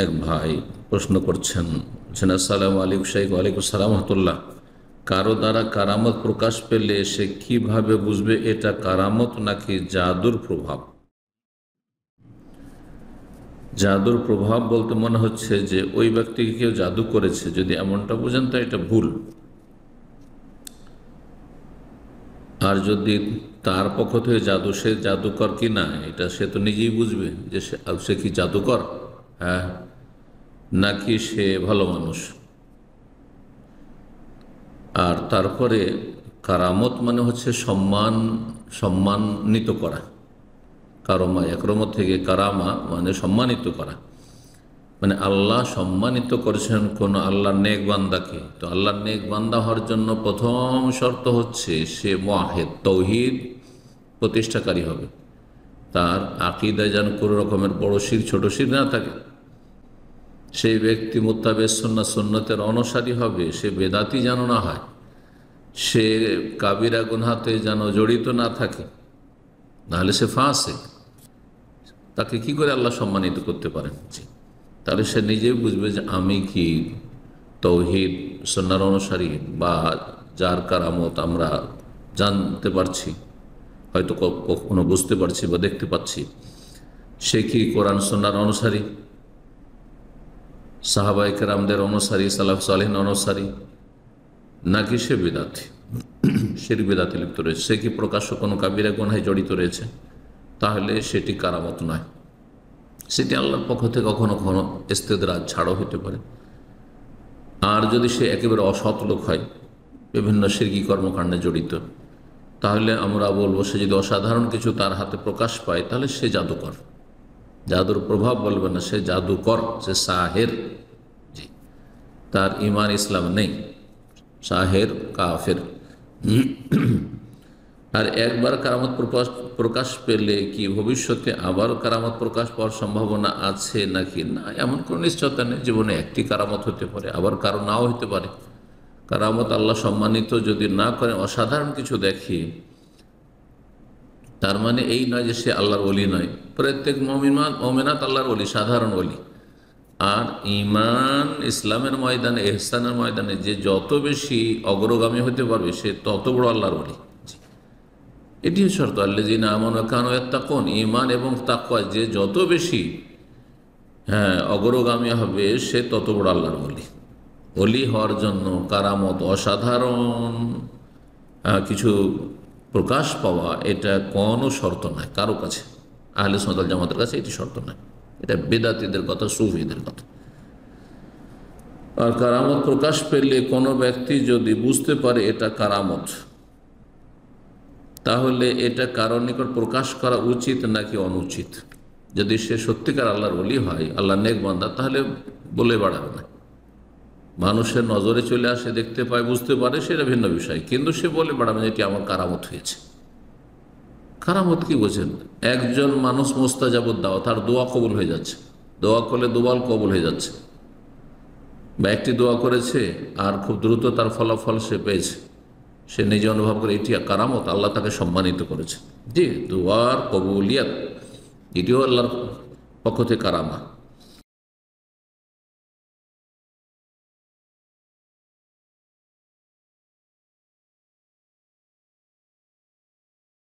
এক ভাই প্রশ্ন করছেন, আসসালামু আলাইকুম শাইখ। ওয়ালাইকুম আসসালাম রহমতুল্লাহ। কারো দ্বারা কারামত প্রকাশ পেলে সে কিভাবে বুঝবে এটা কারামত নাকি জাদুর প্রভাব? জাদুর প্রভাব বলতে মনে হচ্ছে যে ওই ব্যক্তিকে কেউ জাদু করেছে, যদি এমনটা বোঝেন তো এটা ভুল। আর যদি তার পক্ষ থেকে জাদু, সে জাদুকর কি না এটা সে তো নিজেই বুঝবে যে সে কি জাদুকর, হ্যাঁ নাকি সে ভালো মানুষ। আর তারপরে কারামত মানে হচ্ছে সম্মানিত করা। কারমা একরম থেকে কারামা মানে সম্মানিত করা, মানে আল্লাহ সম্মানিত করেছেন কোন আল্লাহর নেক বান্দাকে। তো আল্লাহর নেক বান্দা হওয়ার জন্য প্রথম শর্ত হচ্ছে সে মুআহিদ, তৌহিদ প্রতিষ্ঠাকারী হবে। তার আকীদায় যেন কোনো রকমের বড় শিরক ছোট শিরক না থাকে। সেই ব্যক্তি মুত্তাবে সুন্নাহ, সুন্নতের অনুসারী হবে। সে বেদাতি যেন না হয়, সে কাবিরা গুনহাতে যেন জড়িত না থাকে, নাহলে সে ফাসিক। তাকে কি করে আল্লাহ সম্মানিত করতে পারেন? জি, তাহলে সে নিজেই বুঝবে যে আমি কি তৌহিদ সুন্নাহর অনুসারী, বা যার কারামত আমরা জানতে পারছি, হয়তো কখনো বুঝতে পারছি বা দেখতে পাচ্ছি, সে কি কোরআন সুন্নাহর অনুসারী, সাহাবায়ে কেরামদের অনুসারী, সালাফ সালেহিন অনুসারী, নাকি সে বেদাতি, শিরক বেদাতে লিপ্ত রয়েছে। সে কি প্রকাশ্য কোনো কাবিরা গুনাহে জড়িত রয়েছে, তাহলে সেটি কারামত নয়। সেটি আল্লাহর পক্ষ থেকে কখনো কখনো ইস্তেদরাজ ছাড়ও হতে পারে। আর যদি সে একেবারে অসৎ লোক হয়, বিভিন্ন শিরকি কর্মকাণ্ডে জড়িত, তাহলে আমরা বলবো সে যদি অসাধারণ কিছু তার হাতে প্রকাশ পায় তাহলে সে জাদুকর। জাদুর প্রভাব বলবে না, সে জাদুকর, সে সাহের। জি, তার ঈমান ইসলাম নেই, সাহের কাফের। আর একবার কারামত প্রকাশ পেলে কি ভবিষ্যতে আবারও কারামত প্রকাশ পাওয়ার সম্ভাবনা আছে নাকি না, এমন কোনো নিশ্চয়তা নেই। জীবনে একটি কারামত হতে পারে, আবার কারো নাও হতে পারে। কারামত আল্লাহ সম্মানিত যদি না করেন, অসাধারণ কিছু দেখি, তার মানে এই নয় যে সে আল্লাহর ওলি নয়। প্রত্যেক মুমিনাত আল্লাহর ওলি, সাধারণ ওলি। আর ঈমান ইসলামের ময়দানে, ইহসানের ময়দানে যে যত বেশি অগ্রগামী হতে পারবে, সে তত বড় আল্লাহর ওলি। এটি শর্ত, আল্লাযীনা আমানু ওয়া কানু ইয়াত্তাকুন। ঈমান এবং তাকওয়া যে যত বেশি অগ্রগামী হবে, সে তত বড় আল্লাহর ওলি। ওলি হওয়ার জন্য কারামত, অসাধারণ কিছু প্রকাশ পাওয়া, এটা কোনো শর্ত নয় কারো কাছে। আহলে সুন্নাত ওয়াল জামাতের কাছে এটি শর্ত নয়। এটা বেদাতীদের কথা, সুফিদের কথা। আর কারামত প্রকাশ পেলে কোনো ব্যক্তি যদি বুঝতে পারে এটা কারামত, তাহলে এটা কারোর নিকট প্রকাশ করা উচিত নাকি অনুচিত? যদি সে সত্যিকার আল্লাহর ওলি হয়, আল্লাহর নেক বান্দা, তাহলে বলে বাড়াবে না। মানুষের নজরে চলে আসে, দেখতে পায়, বুঝতে পারে, সেটা ভিন্ন বিষয়। কিন্তু সে বলে বাড়াবে এটি আমার কারামত হয়েছে। কারামত কি বোঝেন? একজন মানুষ মুস্তাজাবুদ দাওয়া, তার দোয়া কবুল হয়ে যাচ্ছে, দোয়া করলে দুবার কবুল হয়ে যাচ্ছে। বা একটি দোয়া করেছে আর খুব দ্রুত তার ফলাফল সে পেয়েছে, সে নিজে অনুভব করে এটি কারামত, আল্লাহ তাকে সম্মানিত করেছে। জি, দোয়ার কবুলিয়াত, এটিও আল্লাহর পক্ষ থেকে কারামা।